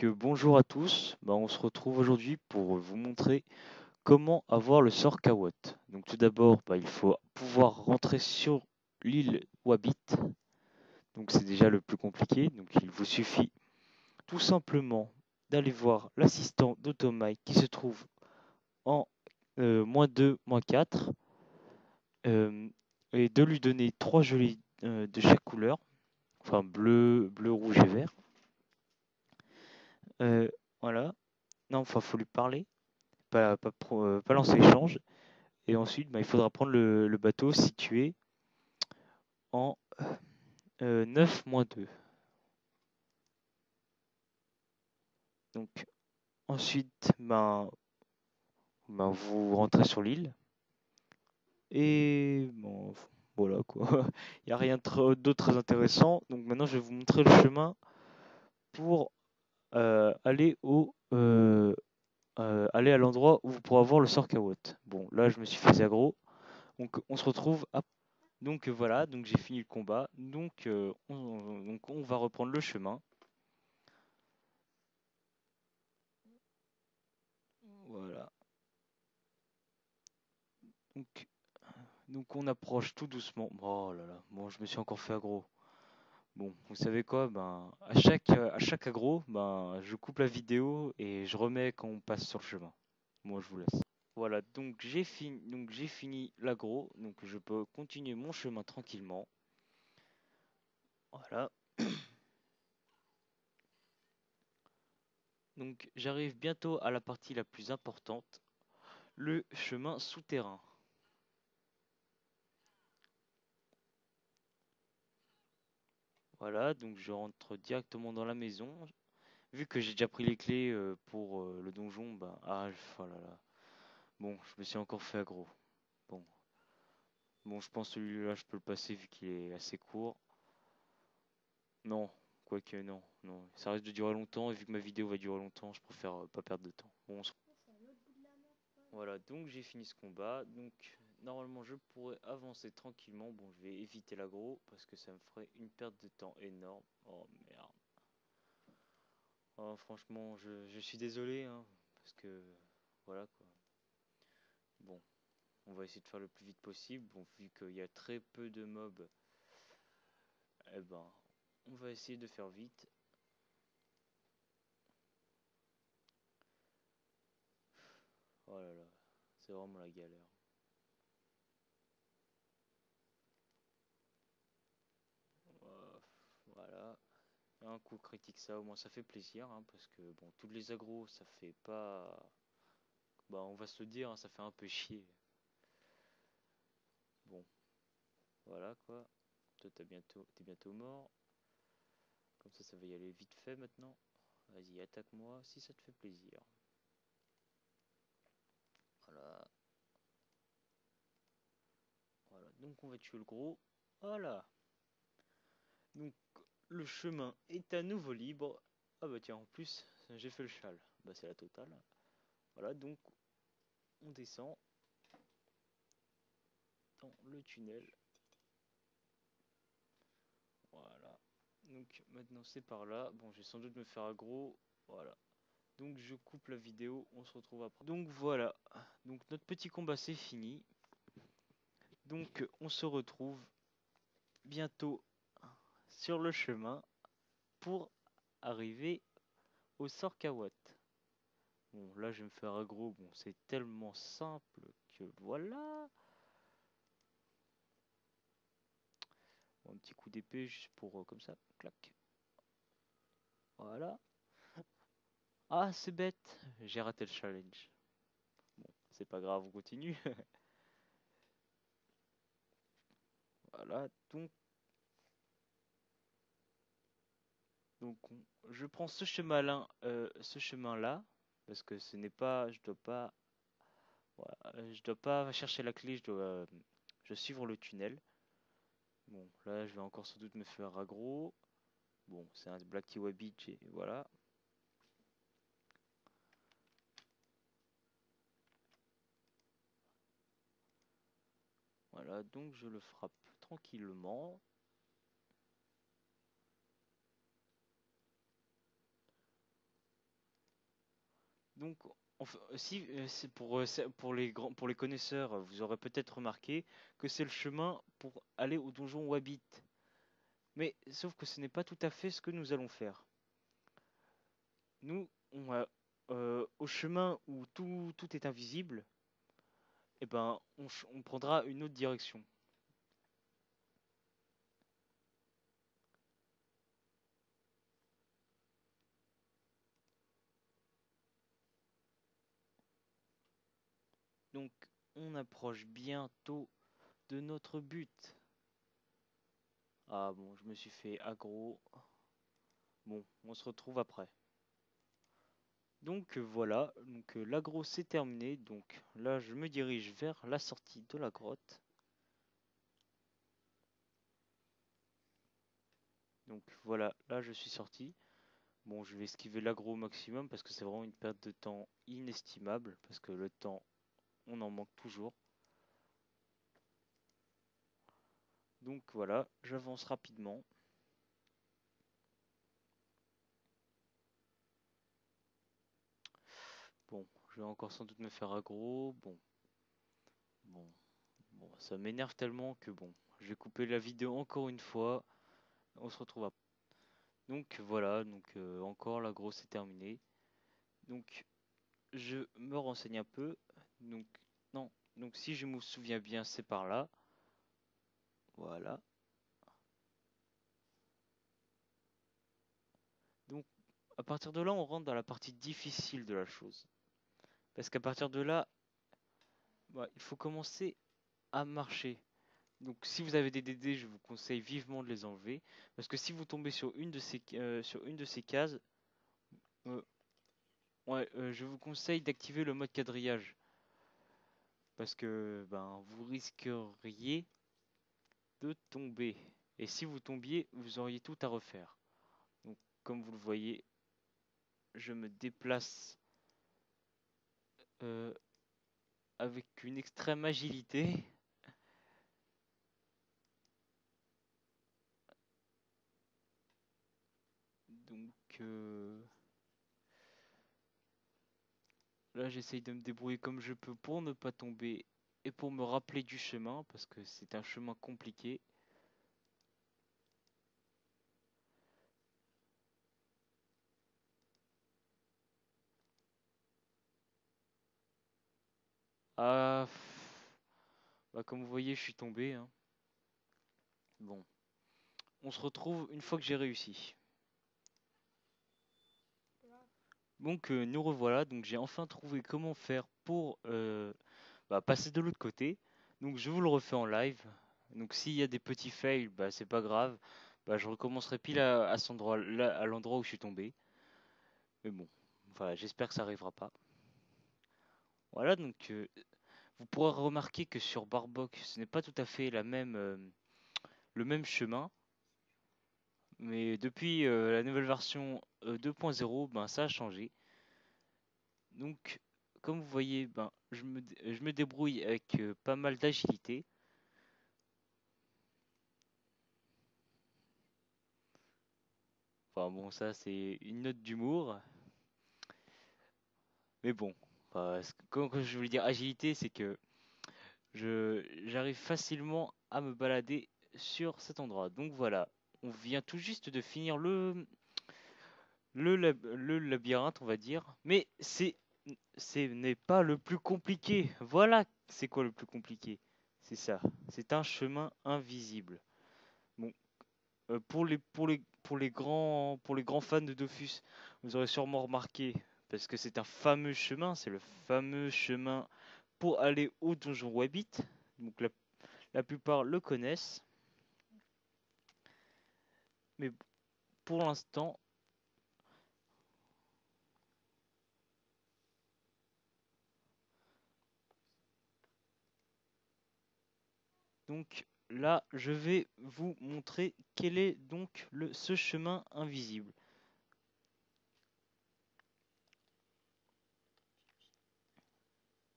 Bonjour à tous, on se retrouve aujourd'hui pour vous montrer comment avoir le sort Kawot. Donc tout d'abord, il faut pouvoir rentrer sur l'île Wabit, donc c'est déjà le plus compliqué, donc il vous suffit tout simplement d'aller voir l'assistant d'Automai qui se trouve en -2, -4, euh, et de lui donner 3 gelées de chaque couleur, enfin bleu, bleu, rouge et vert. Voilà, non, enfin faut lui parler. Pas lancer l'échange. Et ensuite, il faudra prendre le bateau situé en 9-2. Donc ensuite, vous rentrez sur l'île. Et bon, voilà quoi. Il n'y a rien d'autre très intéressant. Donc maintenant, je vais vous montrer le chemin pour aller aller à l'endroit où vous pourrez avoir le sort Kawot. Bon, là, je me suis fait aggro. Donc on se retrouve à... Donc voilà, donc j'ai fini le combat. Donc on va reprendre le chemin. Voilà. Donc, donc on approche tout doucement. Oh là là, bon, je me suis encore fait aggro. Bon, vous savez quoi, à chaque aggro, je coupe la vidéo et je remets quand on passe sur le chemin. Moi, je vous laisse. Voilà, donc j'ai fini l'aggro, donc je peux continuer mon chemin tranquillement. Voilà. Donc j'arrive bientôt à la partie la plus importante, le chemin souterrain. Voilà, donc je rentre directement dans la maison. Vu que j'ai déjà pris les clés pour le donjon, oh là là. Bon, je me suis encore fait aggro. Bon, bon, je pense que celui-là, je peux le passer vu qu'il est assez court. Non, quoique non, non. Ça risque de durer longtemps et vu que ma vidéo va durer longtemps, je préfère pas perdre de temps. Bon, voilà, donc j'ai fini ce combat. Donc normalement, je pourrais avancer tranquillement. Bon, je vais éviter l'aggro parce que ça me ferait une perte de temps énorme. Oh merde. Oh, franchement, je suis désolé, hein, parce que voilà quoi. Bon. On va essayer de faire le plus vite possible. Bon, vu qu'il y a très peu de mobs, eh ben, on va essayer de faire vite. Oh là là, c'est vraiment la galère. Voilà. Un coup critique ça, au moins ça fait plaisir, hein, parce que bon, tous les agros, ça fait pas... on va se le dire, hein, ça fait un peu chier. Bon, voilà quoi. Toi, t'es bientôt mort. Comme ça va y aller vite fait maintenant. Vas-y, attaque-moi si ça te fait plaisir. Voilà. Voilà, donc on va tuer le gros. Voilà. Donc le chemin est à nouveau libre. Ah bah tiens, en plus, j'ai fait le châle. Bah c'est la totale. Voilà, donc on descend dans le tunnel. Voilà. Donc maintenant c'est par là. Bon, je vais sans doute me faire aggro. Voilà. Donc je coupe la vidéo, on se retrouve après. Donc voilà. Donc notre petit combat c'est fini. Donc on se retrouve bientôt sur le chemin pour arriver au Sort Kawot. Bon, là, je vais me faire aggro. Bon, c'est tellement simple que voilà. Bon, un petit coup d'épée juste pour comme ça. Clac. Voilà. Ah, c'est bête. J'ai raté le challenge. Bon, c'est pas grave, on continue. Voilà. Donc je prends ce chemin-là. Parce que ce n'est pas. Je dois pas. Voilà, je dois pas chercher la clé. Je dois suivre le tunnel. Bon, là, je vais encore sans doute me faire aggro. Bon, c'est un Black Wabi, voilà. Voilà, donc je le frappe tranquillement. Donc, si c'est pour les connaisseurs, vous aurez peut-être remarqué que c'est le chemin pour aller au donjon Wabbit. Mais sauf que ce n'est pas tout à fait ce que nous allons faire. Nous, au chemin où tout est invisible, eh ben, on prendra une autre direction. Donc, on approche bientôt de notre but. Ah bon, je me suis fait aggro. Bon, on se retrouve après. Donc voilà, donc l'aggro c'est terminé. Donc là, je me dirige vers la sortie de la grotte. Donc voilà, là je suis sorti. Bon, je vais esquiver l'aggro au maximum parce que c'est vraiment une perte de temps inestimable. Parce que le temps, on en manque toujours. Donc voilà, j'avance rapidement. Bon, je vais encore sans doute me faire aggro. Bon, bon, ça m'énerve tellement que bon, je vais couper la vidéo encore une fois. On se retrouve après. Donc voilà, donc encore l'aggro c'est terminé. Donc je me renseigne un peu. Donc non, donc si je me souviens bien, c'est par là. Voilà. Donc à partir de là, on rentre dans la partie difficile de la chose. Parce qu'à partir de là, bah, il faut commencer à marcher. Donc si vous avez des DD, je vous conseille vivement de les enlever. Parce que si vous tombez sur une de ces cases, euh, ouais, je vous conseille d'activer le mode quadrillage. Parce que ben, vous risqueriez de tomber. Et si vous tombiez, vous auriez tout à refaire. Donc comme vous le voyez, je me déplace euh, avec une extrême agilité. Donc là, j'essaye de me débrouiller comme je peux pour ne pas tomber et pour me rappeler du chemin, parce que c'est un chemin compliqué. Ah, bah, comme vous voyez, je suis tombé, hein. Bon, on se retrouve une fois que j'ai réussi. Donc nous revoilà, donc j'ai enfin trouvé comment faire pour bah, passer de l'autre côté. Donc je vous le refais en live. Donc s'il y a des petits fails, bah c'est pas grave. Bah, je recommencerai pile à cet endroit là, à l'endroit où je suis tombé. Mais bon, voilà, j'espère que ça arrivera pas. Voilà, donc vous pourrez remarquer que sur Barbock, ce n'est pas tout à fait le même chemin. Mais depuis la nouvelle version 2.0, ben ça a changé. Donc, comme vous voyez, ben, je me débrouille avec pas mal d'agilité. Enfin bon, ça c'est une note d'humour. Mais bon, enfin, quand je voulais dire agilité, c'est que j'arrive facilement à me balader sur cet endroit. Donc voilà, on vient tout juste de finir le labyrinthe, on va dire. Mais ce n'est pas le plus compliqué. Voilà, c'est quoi le plus compliqué? C'est ça. C'est un chemin invisible. Bon, pour les grands fans de Dofus, vous aurez sûrement remarqué, parce que c'est un fameux chemin, c'est le fameux chemin pour aller au donjon Wabbit. Donc la plupart le connaissent, mais pour l'instant, donc là, je vais vous montrer quel est donc ce chemin invisible.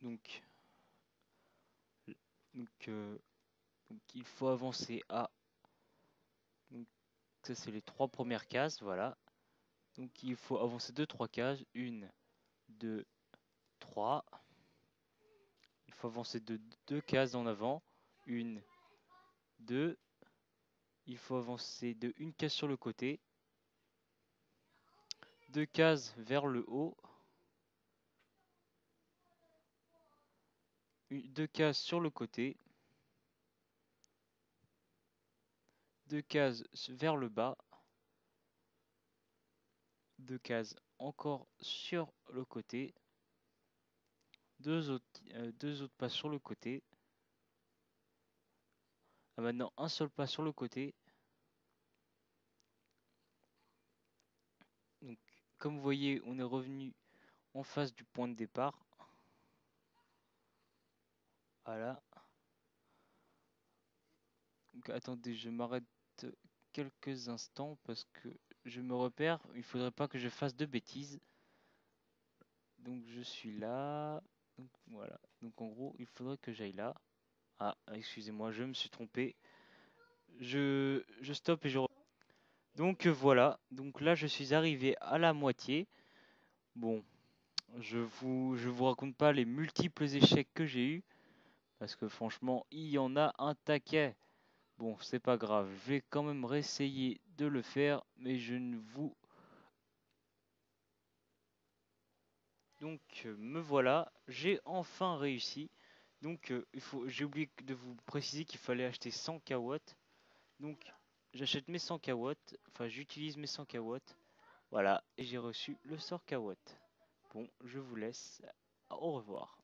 Donc, donc, euh, donc il faut avancer à. Donc ça c'est les trois premières cases, voilà. Donc il faut avancer deux, trois cases. Une, 2, 3. Il faut avancer de 2 cases en avant. 1, 2. Il faut avancer de 1 case sur le côté. 2 cases vers le haut. 2 cases sur le côté. 2 cases vers le bas. 2 cases encore sur le côté. 2 autres pas sur le côté. Maintenant un seul pas sur le côté. Donc, comme vous voyez, on est revenu en face du point de départ. Voilà. Donc, attendez, je m'arrête quelques instants parce que je me repère. Il faudrait pas que je fasse de bêtises. Donc je suis là. Donc voilà. Donc en gros, il faudrait que j'aille là. Ah, excusez-moi, je me suis trompé. Je stoppe et je... Donc voilà. Donc là, je suis arrivé à la moitié. Bon, je vous raconte pas les multiples échecs que j'ai eus. Parce que franchement, il y en a un taquet. Bon, c'est pas grave. Je vais quand même réessayer de le faire. Mais je ne vous... Donc me voilà. J'ai enfin réussi. Donc j'ai oublié de vous préciser qu'il fallait acheter 100 kW. Donc j'achète mes 100 kW. Enfin, j'utilise mes 100 kW. Voilà. Et j'ai reçu le sort kW. Bon, je vous laisse. Au revoir.